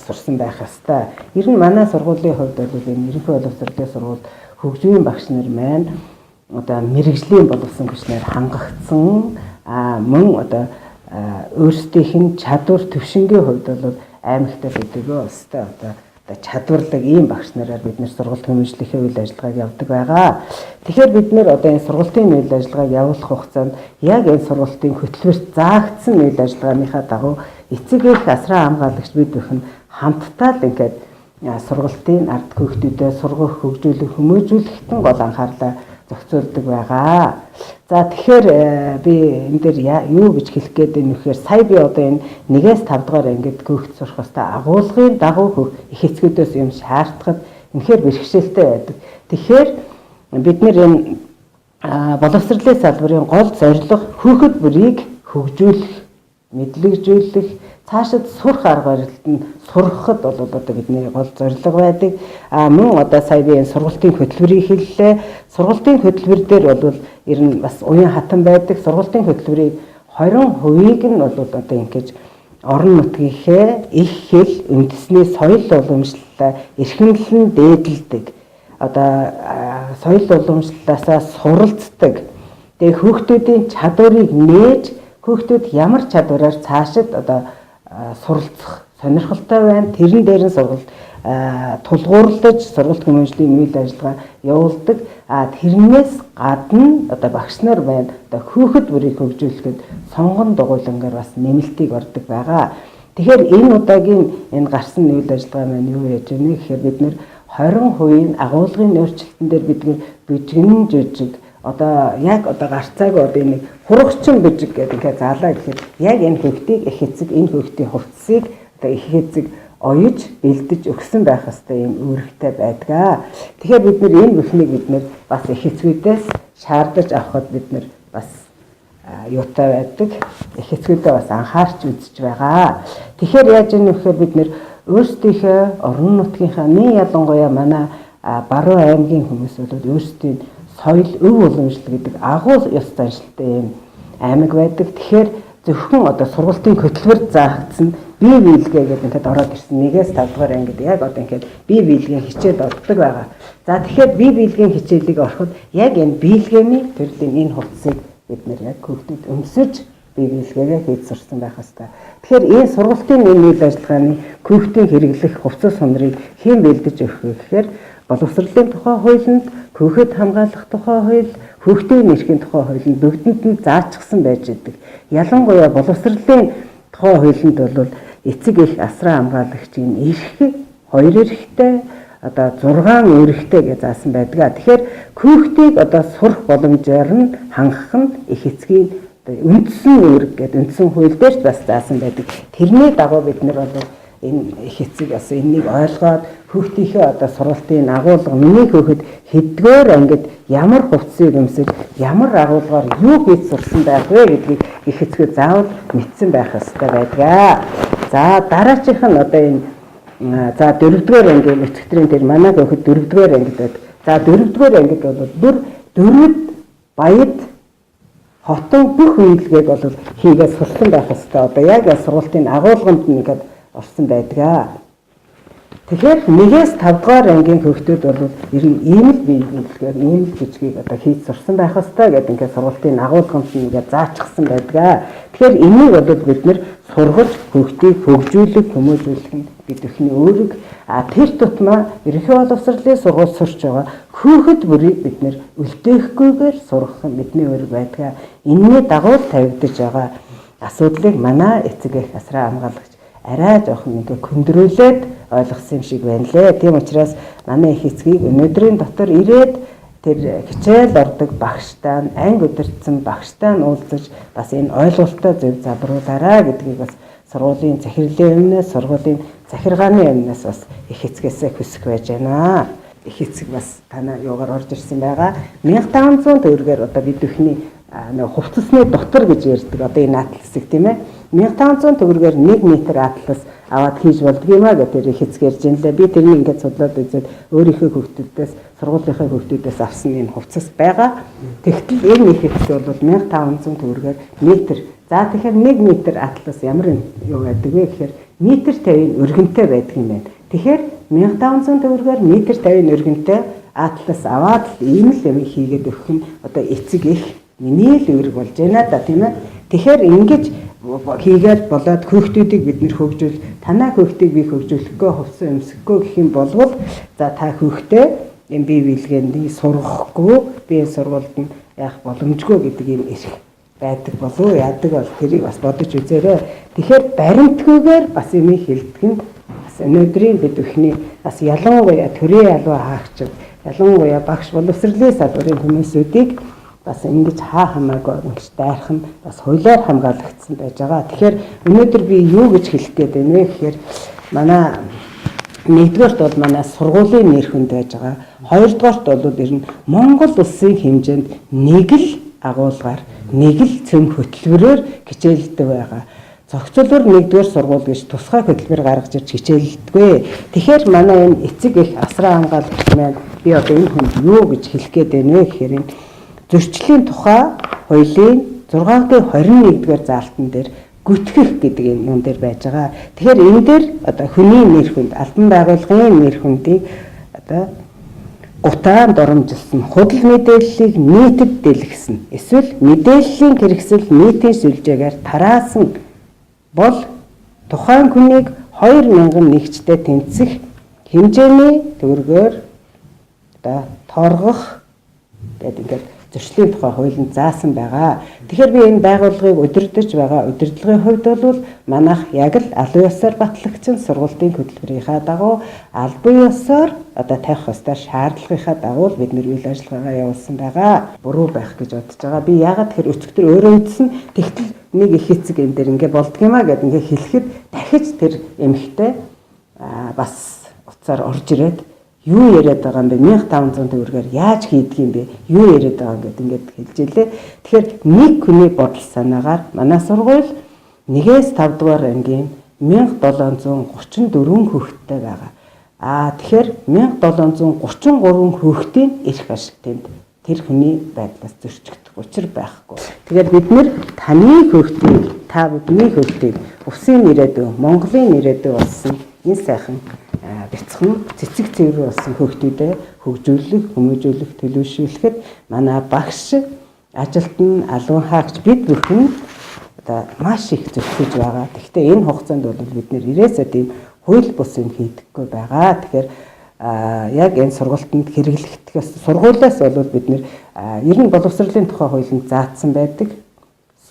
Speaker 6: сурсан байх ёстой. Ер нь манай сургуулийн хувьд бол энэ ерөнхий боловсролын сургууль хөгжмийн багш нар маань мэрэгжлийн боловсон хүчнээр хангагдсан мөн өөрсдийнх нь чадвар төвшингийн хувьд бол аймагтай бидгөө өстой чадварлаг ийм багш нараар бид нэр сургалт хүмүүжлэхийн үйл ажиллагааг явуулдаг байгаа. Тэгэхээр бид нэр энэ сургалтын үйл ажиллагааг явуулах хугацаанд яг энэ сургалтын хөтөлбөрт заагдсан үйл ажиллагааныхаа дагуу эцэг эх асраа хамгаалагч бид бүхэн хамтдаа л ингээд сургалтын ард хүүхдүүдэд сургах, хөгжүүлэх, хүмүүжүүлэхтэн гол анхаарлаа зохицуулдаг байгаа. За тэгэхээр би энэ дээр юу гэж хэлэх гээд байна вэхээр сая би одоо энэ 1-5 дугаар ангид хүүхд сурах хэвээр агуулгын дагуу их эцгүүдээс юм шаардахад үнэхээр бэрхшээлтэй байдаг. Тэгэхээр бид нэр энэ боловсролын салбарын гол зорилго хүүхэд бүрийг хөгжүүлэх, мэдлэгжүүлэх, цаашид сурах арга барилд нь сурахад бол одоо бидний гол зорилго байдаг. Мөн одоо сая би энэ сургалтын хөтөлбөрийг хэллээ. Сургалтын хөтөлбөр дээр бол ер нь бас уян хатан байдаг. Сургалтын хөтөлбөрийн 20%-ийг нь бол одоо ингэж орон нутгийнхээ их хэл, үндэсний соёл уламжлалаа эрхэмлэн дээдэлдэг. Одоо соёл уламжлалаасаа суралцдаг. Тэгээ хүүхдүүдийн чадварыг нээж хүүхдүүд ямар чадвараар цаашид одоо суралцах сонирхолтой байна. Тэрэн дээр нь сургалт тулгуурлаж сургалт хүмүүжлийн үйл ажиллагаа явуулдаг. Тэрнээс гадна одоо багш нар байна. Одоо хүүхэд бүрийг хөгжүүлэхэд сонгон дугуйлангаар бас нэмэлтийг ордог байгаа. Тэгэхээр энэ удаагийн энэ гарсан үйл ажиллагаа маань юу яаж байна гэхээр бид нэр 20% агуулгын өөрчлөлтөн дээр бид бүжгэн жижиг одоо яг одоо гарцаагүй одоо нэг хурагчин бижиг гэдэг ингээд заалаа гэхэд яг энэ хүүхдийг их эцэг энэ хүүхдийн хувцсыг одоо их эцэг оёж бэлдэж өгсөн байх хэвээр юм үүрэгтэй байдаг. Тэгэхээр бид нэр энэ бүхнийг бид нэр бас их эцгүүдээс шаардаж авахд бид нэр бас юутай байдаг. Их эцгүүдээ бас анхаарч үзэж байгаа. Тэгэхээр яаж ийм вэхээр бид нэр өөрсдийнхөө орон нутгийнхаа ялангуяа манай баруун аймгийн хүмүүс бол өөрсдийн соёл өв уламжлал гэдэг агуу ёс заншилтай юм аймаг байдаг. Тэгэхээр зөвхөн одоо сургалтын хөтөлбөр заагдсан бие биелгээ гэдэг ингээд ороод ирсэн 1-5 дугаар ангид яг одоо ингээд бие биелгийн хичээл болдог байгаа. За тэгэхээр бие биелгийн хичээлийг ороход яг энэ биелгээний төрлийн энэ хувцсыг бид нэр яг хүүхдэд өмсөж бие биелгээгээ хийж сурсан байх хэвээр. Тэгэхээр энэ сургалтын энэ үйл ажиллагааны хүүхдийн хэрэглэх хувцас сонрыг хэн бэлдэж өгөх вэ гэхээр боловсролын тухай хуулинд хүүхэд хамгаалах тухай хууль, хүүхдийн эрхийн тухай хуулинд бүгдэнд нь заачсан байж идэг. Ялангуяа боловсролын тухай хуулинд бол эцэг эх асран хамгаалагчийн эрх 2 эрхтэй одоо 6 эрхтэй гэж заасан байдаг. Тэгэхээр хүүхдийг одоо сурах боломжоор нь хангах нь их эцгийн үндсэн үүрэг гэдэг үндсэн хууль дээр бас заасан байдаг. Тэрний дагуу бид нар бол энэ их эцэг бас энийг ойлгоод хүүхдийнхээ одоо сургалтын агуулга миний хүүхэд хэдгээр ангид ямар хувцсыг өмсөж ямар агуулгаар юу хийж сурсан байх вэ гэдгийг их эцэг заавал мэдсэн байх ёстой байдаг. За дараачих нь одоо энэ за 4-р ангийн өчигдрийн тэр манай хүүхэд 4-р ангид байдаг. За 4-р ангид бол бүр 4-д баяд хотон бүх үйлдэлийг бол хийгээд сурсан байх ёстой. Одоо яг сургалтын агуулганд нэгэд орсон байдаг. Тэгэхээр 1-5 дугаар ангийн хүүхдүүд бол ер нь ийм л биелгэлгээр ийм л бичгийг одоо хийж сурсан байх ёстой гэдэг ингээд сургалтын агуулганд нэгээд заачсан байдаг. Тэгэхээр энийг бол бид нэр сургаж хүүхдийг хөгжүүлэх, хүмүүжүүлэх нь бид бүхний үүрэг. Тэр тутмаа ерөнхий боловсролын сургууль сурч байгаа хүүхэд бүрийг бид нэр үлдээхгүйгээр сургах нь бидний үүрэг байдаг. Энэний дагуу тавигдаж байгаа асуудлыг манай эцэг эх асран хамгаалагч арай жоохон ингээ көндрөөлээд ойлгосон юм шиг байна лээ. Тийм учраас манай их эцгийг өнөөдрийн дотор ирээд тэр хичээл ордог багштай, анги удирдсан багштай нь уулзаж бас энэ ойлголттой зөв залруулаарай гэдгийг бас сургуулийн захирлын өмнөөс, сургуулийн захиргааны өмнөөс бас их эцгээсээ хүсэх байж байна. Их эцэг бас танаа юугаар орж ирсэн байгаа. 1500 төгрөгөөр одоо бид бүхний хувцасны дотор гэж ярьдаг одоо энэ атласыг тийм ээ 1500 төгрөгөөр 1 метр атлас аваад хийж болдго юм а гэдэг их эцэг ярьж байна лээ. Би тэрнийг ингээд судлаад үзээд өөрийнхөө хүүхдүүдээс сургуулийнхаа хүүхдүүдээс авсан энэ хувцас байгаа. Тэгтэл энэ их эцэг бол 1500 төгрөгөөр метр. За тэгэхээр 1 метр атлас ямар юу байдаг вэ гэхээр метр 50 өргөнтэй байдаг юм байна. Тэгэхээр 1500 төгрөгөөр метр 50 өргөнтэй атлас аваад ийм л юм хийгээд өгөх нь одоо эцэг их миний л үүрэг болж байна да тийм ээ. Тэгэхээр ингэж хийгээд болоод хүүхдүүдийг бид нэр хөгжүүл танаа хүүхдийг би хөгжүүлэхгүй хувцас өмсөхгүй гэх юм болвол за та хүүхдээ энэ бие биелгээний сургахгүй би сургуульд нь яах боломжгүй гэдэг юм эрх байдаг болов яадаг бол тэрийг бас бодож үзээрэй. Тэгэхээр баримтгүйгээр бас юм хэлдэг нь бас өнөөдрийн бид бүхний бас ялангуяа төрийн албан хаагчид, ялангуяа багш боловсролын салбарын хүмүүсүүдийг бас ингэж хаа хамаагүй ингэж дайрах нь бас хуулиар хамгаалагдсан байж байгаа. Тэгэхээр өнөөдөр би юу гэж хэлэх гээд байна вэ гэхээр манай нэгдүгээрт бол манай сургуулийн нэр хүнд байж байгаа. Хоёрдугаарт бол ер нь Монгол улсын хэмжээнд нэг л агуулгаар, нэг л цөм хөтөлбөрөөр хичээлдэг байгаа. Зохицуулбар нэгдүгээр сургууль гэж тусгай хөтөлбөр гаргаж ирж хичээлдэггүй. Тэгэхээр манай энэ эцэг их асраа хамгаалагч маань би одоо энэ хүнд юу гэж хэлэх гээд байна вэ гэхээр зөрчлийн тухай хуулийн 6-21-р заалтан дээр гүтгэх гэдэг юм дээр байж байгаа. Тэгэхээр энэ дээр одоо хүний нэр хүнд, албан байгууллагын нэр хүндийг одоо гутаан доромжилсан, худал мэдээллийг нийтэд дэлгэсэн, эсвэл мэдээллийн хэрэгсэл нийтийн сүлжээгээр тараасан бол тухайн хүнийг 2000 нэгжтэй тэнцэх хэмжээний төгрөгөөр одоо торгох гэдэг ингээд зөрчлийн тухай хуулинд заасан байгаа. Тэгэхээр би энэ байгууллагыг удирдах байгаа удирдлагын хувьд бол манайх яг л албан ёсоор батлагдсан сургуулийн хөтөлбөрийнхаа дагуу албан ёсоор одоо тавих ёстой шаардлагынхаа дагуу бид нэр үйл ажиллагаагаа явуулсан байгаа. Буруу байх гэж бодож байгаа. Би яагаад тэгэхээр өчигдөр өөрөө үдсэн тэгтэл нэг их эцэг энэ дээр ингэ болдго юм а гэд ингэ хэлэхэд дахиж тэр эмэгтэй бас уцаар орж ирээд юу яриад байгаа юм бэ? 1500 төгрөгөөр яаж хийдэг юм бэ? Юу яриад байгаа гэдэг ингээд хэлж илээ. Тэгэхээр нэг хүний бодол санаагаар манай сургууль 1-5 дугаар ангийн 1734 хүүхэдтэй байгаа. Тэгэхээр 1733 хүүхдийн эрх ашигтанд тэр хүний байдлаас зөрчигдөх учир байхгүй. Тэгэхээр бид нэр таны хүүхдийг, та бидний хүүхдийг Улсын ирээдүй, Монголын ирээдүй болсон энэ сайхан бяцхан цэцэг цэвэр болсон хүүхдүүдэд хөгжүүлэх, хүмүүжүүлэх, төлөвшүүлэхэд манай багш, ажилтан, албан хаагч бид бүхэн одоо маш их зөвшөөрж байгаа. Гэхдээ энэ хугацаанд бол бид нэр ирээсээ тийм хууль бус юм хийдэггүй байгаа. Тэгэхээр яг энэ сургалтанд хэрэглэгдэх сургуулиас бол бид нэр ер нь боловсролын тухай хуулинд заасан байдаг.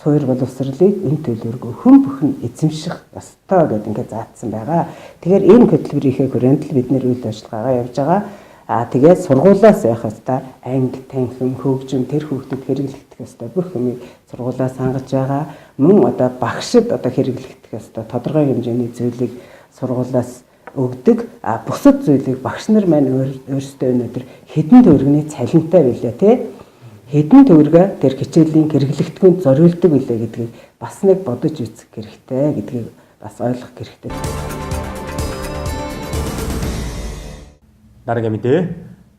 Speaker 6: Суур боловсролыг энэ төлөвлөгөө хүн бүхэн эзэмших ёстой гэдэг ингээд заасан байгаа. Тэгэхээр энэ хөтөлбөрийнхээ хүрээнд л бид нэр үйл ажиллагаагаа явж байгаа. Тэгээд сургуулиас байх ёстой анги, танхим, хөгжим тэр хүүхдэд хэрэглэгдэх ёстой бүх юмыг сургуулиас хангаж байгаа. Мөн одоо багшид одоо хэрэглэгдэх ёстой тодорхой хэмжээний зүйлийг сургуулиас өгдөг. Бусад зүйлийг багш нар маань өөрсдөө өнөөдөр хэдэн төгрөгийн цалинтай билээ те. Хэдэн төгрөгөө тэр хичээлийн хэрэглэгдэхүйнд зориулдаг билээ гэдгийг бас нэг бодож үзэх хэрэгтэй гэдгийг бас ойлгох хэрэгтэй.
Speaker 1: Дараагийн мэдээ.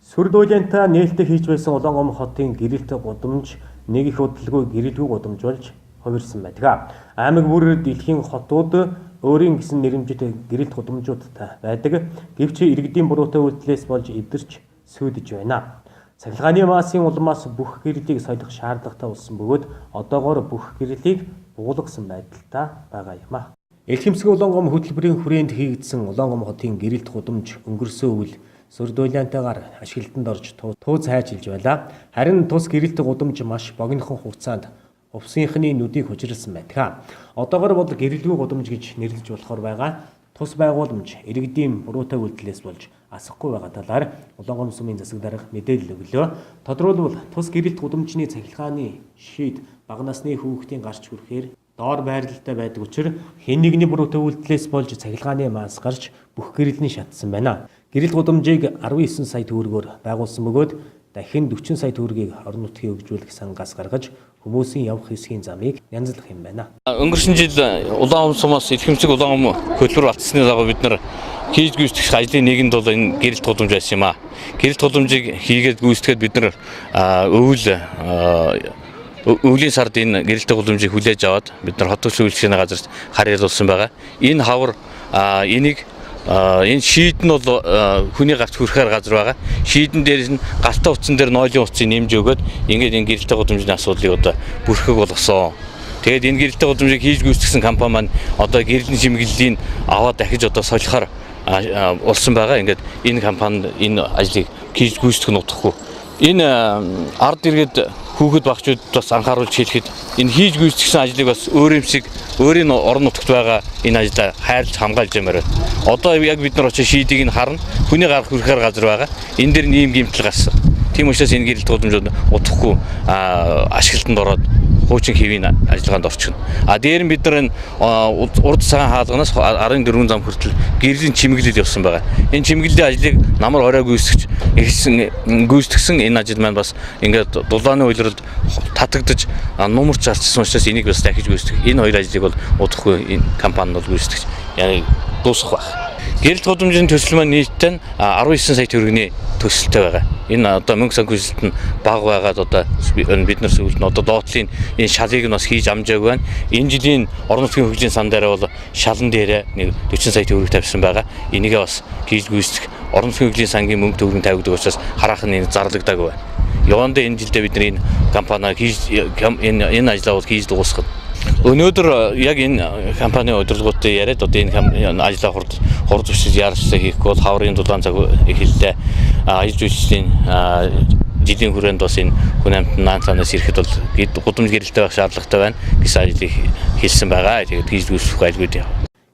Speaker 1: Сүр дүүлэнтэй нээлттэй хийж байсан Улаангом хотын гэрэлт гудамж нэг их хөдөлгөөн гэрэлгүй гудамж болж хувирсан байдаг. Аймаг бүр дэлхийн хотууд өөрийн гэсэн нэрмжтэй гэрэлт гудамжуудтай байдаг. Гэвч иргэдийн буруутай үйлдэлээс болж эдэрч сүйдэж байна. Цахилгааны маасын улмаас бүх гэрлийг солих шаардлагатай болсон бөгөөд одоогоор бүх гэрлийг буулгасан байдалтай байгаа юм а. Элхэмсэг Улаангом хөтөлбөрийн хүрээнд хийгдсэн Улаангом хотын гэрэлт гудамж өнгөрсөн үйл сүр дүүлэнтэйгээр ашиглалтанд орж тууз хайчилж байлаа. Харин тус гэрэлт гудамж маш богинохон хугацаанд увсынхны нүдийг хужирсан байдаг. Одоогоор бол гэрэлгүй гудамж гэж нэрлэж болохоор байгаа. Тус байгууламж иргэдийн буруутай үйлдэлээс болж асахгүй байгаа талаар Улаангом сумын засаг дарга мэдээлэл өглөө. Тодорхойлбол тус гэрэлт гудамжны цахилгааны шийд бага насны хүүхдийн гарч хүрэхээр доор байрлалтай байдаг учраас хэн нэгний буруутай үйлдэлээс болж цахилгааны маас гарч бүх гэрэлний шатсан байна. Гэрэлт гудамжийг 19 сая төгрөгөөр байгуулсан бөгөөд дахин 40 сая төгрөгийг орон нутгийн хөгжүүлэх сангаас гаргаж хүмүүсийн явах хэсгийн замыг янзлах юм байна.
Speaker 7: Өнгөрсөн жил Улаангом сумаас Элхэмсэг Улаангом хөтөлбөр батсны дагуу бид нар хийж гүйцэтгэх ажлын нэгэнд бол энэ гэрэлт гудамж байсан юм а. Гэрэлт гудамжийг хийгээд гүйцэтгэхэд бид нар өвлийн сард энэ гэрэлт гудамжийг хүлээж аваад бид нар хот төслийн үйлчлэгийн газарт харьяалуулсан байгаа. Энэ хавар энийг энэ шийд нь бол хүний гарт хүрэхээр газар байгаа. Шийдэн дээр нь галтаа утсан дээр нойлын утсыг нэмж өгөөд ингээд энэ гэрэлтэй гудамжны асуудлыг одоо бүрхэг болгосон. Тэгээд энэ гэрэлтэй гудамжийг хийж гүйцэтгсэн компани маань одоо гэрлийн чимэглэлийн аваад дахиж одоо солихоор улсан байгаа. Ингээд энэ компанид энэ ажлыг хийж гүйцэтгэх нь утгагүй. Энэ ард иргэд хүүхэд багчууд бас анхааруулж хэлэхэд энэ хийж гүйцэтгэсэн ажлыг бас өөрийн орон нутагт байгаа энэ ажлаа хайрлж хамгаалж ямаар байна. Одоо яг бид нар очиж шийдийг нь харна. Хүний гарах хүрэхээр газар байгаа. Энэ дэр ийм гэмтэл гарсан. Тийм учраас энэ гэрэлт гудамжууд удахгүй ашиглалтанд ороод хуучин хэвийн ажиллагаанд орчихно. Дээр нь бид нар энэ урд цагаан хаалганаас 14 зам хүртэл гэрлийн чимэглэл явсан байгаа. Энэ чимэглэлийн ажлыг намар орой гүйцэтгсэн энэ ажил маань бас ингээд дулааны уйлралд татагдж нумарч зарчсан учраас энийг бас дахиж гүйцэтгэх. Энэ хоёр ажлыг бол удахгүй энэ компани бол гүйцэтгэж дуусгах байх. Гэрэлт гудамжийн төсөл маань нийтдээ 19 сая төгрөгийн төсөлтэй байгаа. Энэ одоо мөнгө санхүүжилт нь бага байгаад одоо бид нар сүүлд нь одоо доотлын энэ шалыг нь бас хийж амжаагүй байна. Энэ жилийн орон нутгийн хөгжлийн сан дээр бол шалан дээрээ 40 сая төгрөг тавьсан байгаа. Энийгээ бас хийж гүйцэтгэх орон нутгийн хөгжлийн сангийн мөнгө төгрөг тавигддаг учраас хараахан энэ зарлагдаагүй байна. Явандаа энэ жилдээ бид нар энэ компани хийж энэ ажлаа бол хийж дуусгах. Өнөөдөр яг энэ компани удирдлагуудтай яриад одоо энэ ажлаа хурд зуршиж яарчсан хийхгүй бол хаврын дулаан цаг эхэллээ. Аяж үйлчлийн жилийн хүрээнд бас энэ хүн амтны цаанаас ирэхэд бол гудамж гэрэлтэй байх шаардлагатай байна гэсэн ажлыг хэлсэн байгаа. Тэгээд хийж гүйцэтгэх айлгууд яв.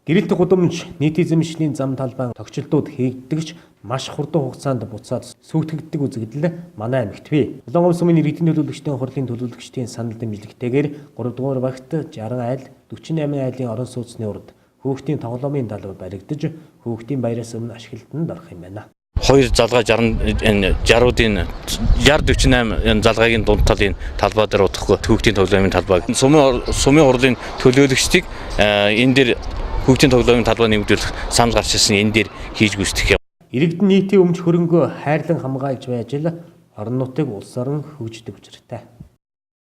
Speaker 1: Гэрэлт гудамж нийт эзэмшлийн зам талбай тогтчлтууд хийгдэгч маш хурдан хугацаанд буцаад сүйтгэгддэг үзэгдэл манай аймагт бий. Улаан сумын иргэдийн төлөөлөгчдийн хурлын төлөөлөгчдийн санал дэмжлэгтэйгээр 3 дугаар багт 60 айл 48 айлын орон сууцны урд хүүхдийн тоглоомын далбар баригдаж хүүхдийн баяраас өмнө ашиглалтанд орох юм байна.
Speaker 7: Хоёр залгаа 60-уудын 60-48 залгаагийн дунд талын талбай дээр удахгүй хүүхдийн тоглоомын талбай. Сумын хурлын төлөөлөгчдийг энэ дээр хүүхдийн тоглоомын талбай нэмэгдүүлэх санал гарч ирсэн энэ дээр хийж гүйцэтгэх.
Speaker 1: Иргэдийн нийтийн өмч хөрөнгөө хайрлан хамгаалж байж л орон нутгийг улс орон хөгждөг учиртай.